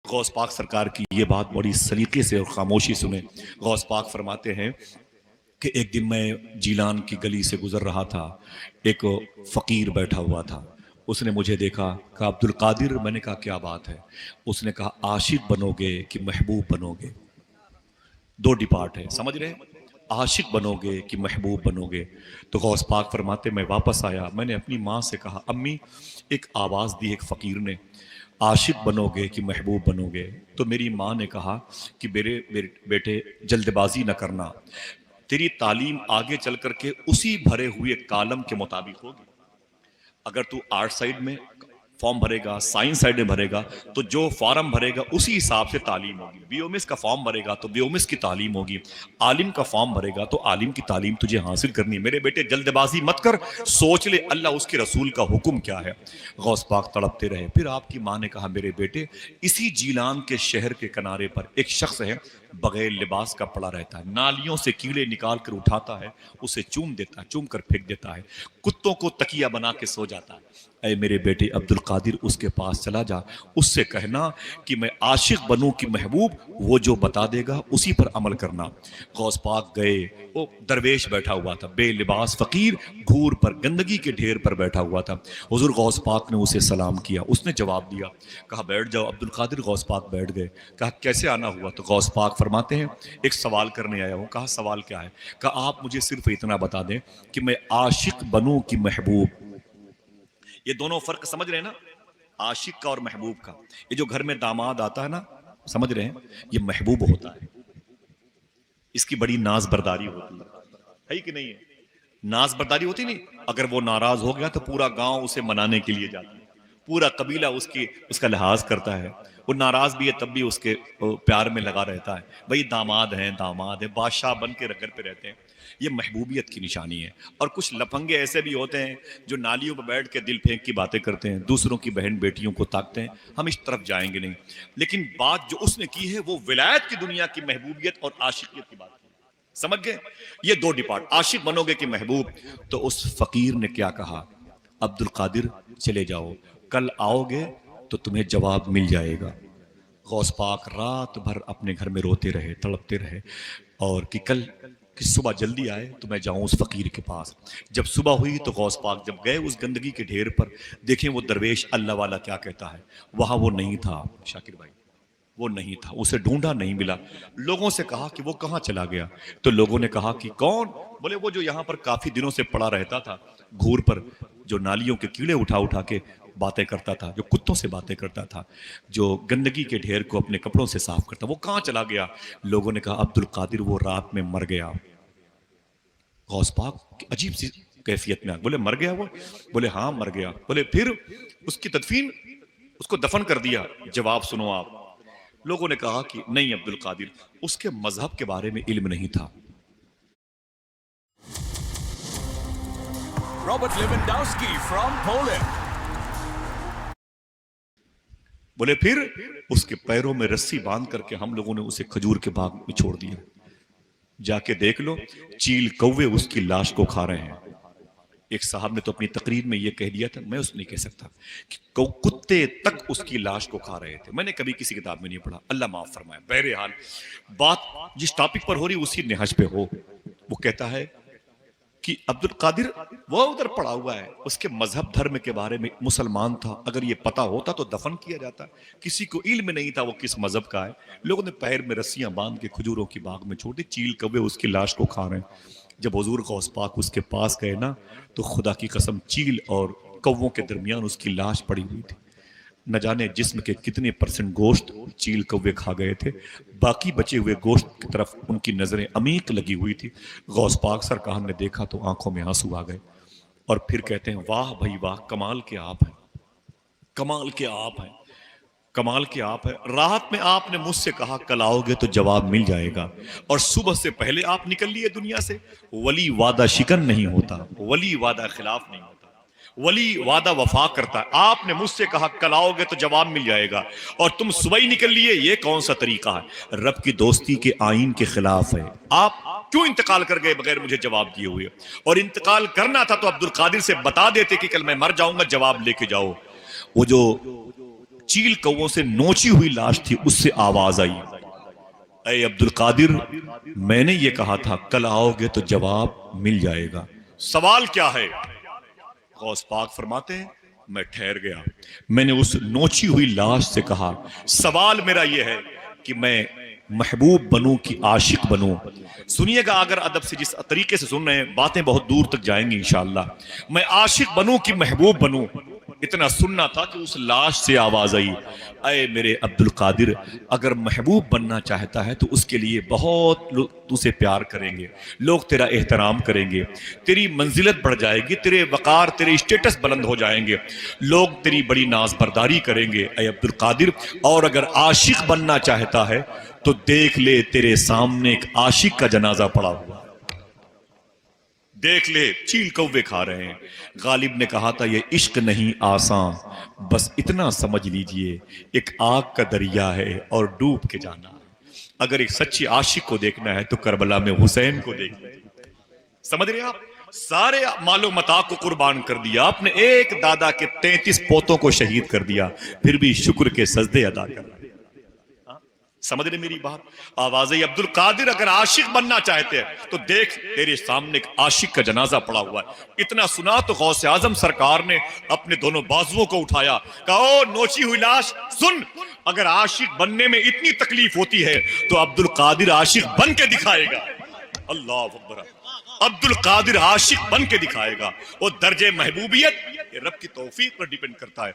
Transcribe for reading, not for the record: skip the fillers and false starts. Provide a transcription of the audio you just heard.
غوث پاک سرکار کی یہ بات بڑی سلیقے سے اور خاموشی سنیں. غوث پاک فرماتے ہیں کہ ایک دن میں جیلان کی گلی سے گزر رہا تھا. ایک فقیر بیٹھا ہوا تھا. اس نے مجھے دیکھا، کہا عبد القادر. میں نے کہا کیا بات ہے؟ اس نے کہا عاشق بنو گے کہ محبوب بنو گے؟ دو ڈپارٹ ہے، سمجھ رہے ہیں؟ عاشق بنو گے کہ محبوب بنو گے؟ تو غوث پاک فرماتے میں واپس آیا، میں نے اپنی ماں سے کہا امی ایک آواز دی ایک فقیر نے، عاشق بنو گے کہ محبوب بنو گے؟ تو میری ماں نے کہا کہ میرے بیٹے جلد بازی نہ کرنا، تیری تعلیم آگے چل کر کے اسی بھرے ہوئے کالم کے مطابق ہوگی. اگر تو آرٹ سائڈ میں فارم بھرے گا، سائنس سائڈ میں بھرے گا، تو جو فارم بھرے گا اسی حساب سے تعلیم ہوگی. بیومس کا فارم بھرے گا تو بیومس کی تعلیم ہوگی. عالم کا فارم بھرے گا تو عالم کی تعلیم تجھے حاصل کرنی ہے. میرے بیٹے جلد بازی مت کر، سوچ لے اللہ اس کے رسول کا حکم کیا ہے. غوث پاک تڑپتے رہے. پھر آپ کی ماں نے کہا میرے بیٹے اسی جیلان کے شہر کے کنارے پر ایک شخص ہے، بغیر لباس کا پڑا رہتا ہے، نالیوں سے کیڑے نکال کر اٹھاتا ہے، اسے چوم دیتا ہے، چوم کر پھینک دیتا ہے، کتوں کو تکیہ بنا کے سو جاتا ہے. اے میرے بیٹے عبد القادر اس کے پاس چلا جا، اس سے کہنا کہ میں عاشق بنوں کہ محبوب، وہ جو بتا دے گا اسی پر عمل کرنا. غوث پاک گئے. وہ درویش بیٹھا ہوا تھا، بے لباس فقیر، گھور پر گندگی کے ڈھیر پر بیٹھا ہوا تھا. حضور غوث پاک نے اسے سلام کیا، اس نے جواب دیا، کہا بیٹھ جاؤ. عبد القادر غوث پاک بیٹھ گئے. کہا کیسے آنا ہوا؟ تو غوث پاک فرماتے ہیں ایک سوال کرنے آیا ہوں. کہا سوال کیا ہے؟ کہا آپ مجھے صرف اتنا بتا دیں کہ میں عاشق بنوں کہ محبوب. یہ دونوں فرق سمجھ رہے ہیں نا، عاشق کا اور محبوب کا. یہ جو گھر میں داماد آتا ہے نا، سمجھ رہے ہیں، یہ محبوب ہوتا ہے. اس کی بڑی ناز برداری ہوتی ہے کہ نہیں ہے؟ ناز برداری ہوتی نہیں. اگر وہ ناراض ہو گیا تو پورا گاؤں اسے منانے کے لیے جاتا ہے، پورا قبیلہ اس کا لحاظ کرتا ہے. وہ ناراض بھی ہے تب بھی اس کے پیار میں لگا رہتا ہے. بھئی داماد ہیں، داماد ہیں، بادشاہ بن کے گھر پہ رہتے ہیں. یہ محبوبیت کی نشانی ہے. اور کچھ لفنگے ایسے بھی ہوتے ہیں جو نالیوں پہ بیٹھ کے دل پھینک کی باتیں کرتے ہیں، دوسروں کی بہن بیٹیوں کو تاکتے ہیں. ہم اس طرف جائیں گے نہیں، لیکن بات جو اس نے کی ہے وہ ولایت کی دنیا کی محبوبیت اور عاشقیت کی بات کی. سمجھ گئے؟ یہ دو ڈپارٹ، عاشق بنو گے کہ محبوب. تو اس فقیر نے کیا کہا؟ عبد القادر چلے جاؤ، کل آؤ گے تو تمہیں جواب مل جائے گا. غوث پاک رات بھر اپنے گھر میں روتے رہے، تڑپتے رہے، اور کہ کل کہ صبح جلدی آئے تو میں جاؤں اس فقیر کے پاس. جب صبح ہوئی تو غوث پاک جب گئے اس گندگی کے ڈھیر پر، دیکھیں وہ درویش اللہ والا کیا کہتا ہے. وہاں وہ نہیں تھا شاکر بھائی، وہ نہیں تھا. اسے ڈھونڈا نہیں ملا. لوگوں سے کہا کہ وہ کہاں چلا گیا؟ تو لوگوں نے کہا کہ کون؟ بولے وہ جو یہاں پر کافی دنوں سے پڑا رہتا تھا گھور پر، جو نالیوں کے کیڑے اٹھا اٹھا کے باتیں کرتا تھا، جو کتوں سے باتیں کرتا تھا، جو گندگی کے ڈھیر کو اپنے کپڑوں سے صاف کرتا، وہ کہاں چلا گیا؟ لوگوں نے کہا عبد القادر وہ رات میں مر گیا. غوث پاک عجیب سی کیفیت میں بولے مر گیا وہ؟ بولے ہاں مر گیا. بولے پھر اس کی تدفین، اس کو دفن کر دیا؟ جواب سنو آپ. لوگوں نے کہا کہ نہیں عبد القادر، اس کے مذہب کے بارے میں علم نہیں تھا. Robert Lewandowski from Poland. بولے پھر اس کے پیروں میں رسی باندھ کر کے ہم لوگوں نے اسے کھجور کے باغ میں چھوڑ دیا. جا کے دیکھ لو چیل کوے اس کی لاش کو کھا رہے ہیں. ایک صاحب نے تو اپنی تقریر میں یہ کہہ دیا تھا، میں اس نہیں کہہ سکتا، کہ کتے تک اس کی لاش کو کھا رہے تھے. میں نے کبھی کسی کتاب میں نہیں پڑھا، اللہ معاف فرمائے. بہرحال بات جس ٹاپک پر ہو رہی اسی نہج پہ ہو. وہ کہتا ہے کہ عبد القادر وہ ادھر پڑا ہوا ہے، اس کے مذہب دھرم کے بارے میں مسلمان تھا، اگر یہ پتا ہوتا تو دفن کیا جاتا. کسی کو علم نہیں تھا وہ کس مذہب کا ہے. لوگوں نے پیر میں رسیاں باندھ کے کھجوروں کی باغ میں چھوڑ دی، چیل کوے اس کی لاش کو کھا رہے ہیں. جب حضور غوث پاک اس کے پاس گئے نا، تو خدا کی قسم چیل اور کووں کے درمیان اس کی لاش پڑی ہوئی تھی. نہ جانے جسم کے کتنے پرسنٹ گوشت چیل کوے کھا گئے تھے. باقی بچے ہوئے گوشت کی طرف ان کی نظریں عمیق لگی ہوئی تھی. غوث پاک سرکار نے دیکھا تو آنکھوں میں آنسو آ گئے، اور پھر کہتے ہیں واہ بھائی واہ، کمال کے آپ ہیں، کمال کے آپ ہیں، کمال کے آپ ہیں. رات میں آپ نے مجھ سے کہا کل آؤ گے تو جواب مل جائے گا، اور صبح سے پہلے آپ نکل لیے دنیا سے. ولی وعدہ شکن نہیں ہوتا، ولی وعدہ خلاف نہیں ہوتا، ولی وعدہ وفا کرتا ہے. آپ نے مجھ سے کہا کل آؤ گے تو جواب مل جائے گا، اور تم صبح ہی نکل لیے. یہ کون سا طریقہ ہے؟ رب کی دوستی کے آئین کے خلاف ہے. آپ کیوں انتقال کر گئے بغیر مجھے جواب دیے ہوئے؟ اور انتقال کرنا تھا تو عبد القادر سے بتا دیتے کہ کل میں مر جاؤں گا، جواب لے کے جاؤ. وہ جو چیل کووں سے نوچی ہوئی لاش تھی، اس سے آواز آئی، اے عبد القادر، میں نے یہ کہا تھا کل آؤ گے تو جواب مل جائے گا، سوال کیا ہے؟ غوث پاک فرماتے ہیں میں ٹھہر گیا، میں نے اس نوچی ہوئی لاش سے کہا سوال میرا یہ ہے کہ میں محبوب بنوں کی عاشق بنوں؟ سنیے گا اگر ادب سے، جس طریقے سے سن رہے ہیں باتیں بہت دور تک جائیں گی انشاءاللہ۔ میں عاشق بنوں کہ محبوب بنوں؟ اتنا سننا تھا کہ اس لاش سے آواز آئی، اے میرے عبد القادر، اگر محبوب بننا چاہتا ہے تو اس کے لیے بہت لوگ تجھے پیار کریں گے، لوگ تیرا احترام کریں گے، تیری منزلت بڑھ جائے گی، تیرے وقار، تیرے اسٹیٹس بلند ہو جائیں گے، لوگ تیری بڑی ناز برداری کریں گے اے عبد القادر۔ اور اگر عاشق بننا چاہتا ہے تو دیکھ لے تیرے سامنے ایک عاشق کا جنازہ پڑا ہوا، دیکھ لے، چیل کوے کھا رہے ہیں۔ غالب نے کہا تھا یہ عشق نہیں آسان، بس اتنا سمجھ لیجئے ایک آگ کا دریا ہے اور ڈوب کے جانا۔ اگر ایک سچی عاشق کو دیکھنا ہے تو کربلا میں حسین کو دیکھنا ہے، سمجھ رہے ہیں آپ؟ سارے مال و متاع کو قربان کر دیا، اپنے ایک دادا کے 33 پوتوں کو شہید کر دیا، پھر بھی شکر کے سجدے ادا کر رہے ہیں۔ سمجھ رہے میری بات؟ آواز ہے عبد القادر، اگر عاشق بننا چاہتے ہیں تو دیکھ تیرے سامنے ایک عاشق کا جنازہ پڑا ہوا ہے۔ اتنا سنا تو غوث اعظم سرکار نے اپنے دونوں بازوؤں کو اٹھایا، کہا او نوچی ہوئی لاش سن، اگر عاشق بننے میں اتنی تکلیف ہوتی ہے تو عبد القادر عاشق بن کے دکھائے گا۔ اللہ اکبر، عبد القادر عاشق بن کے دکھائے گا۔ وہ درجے محبوبیت یہ رب کی توفیق پر ڈیپینڈ کرتا ہے۔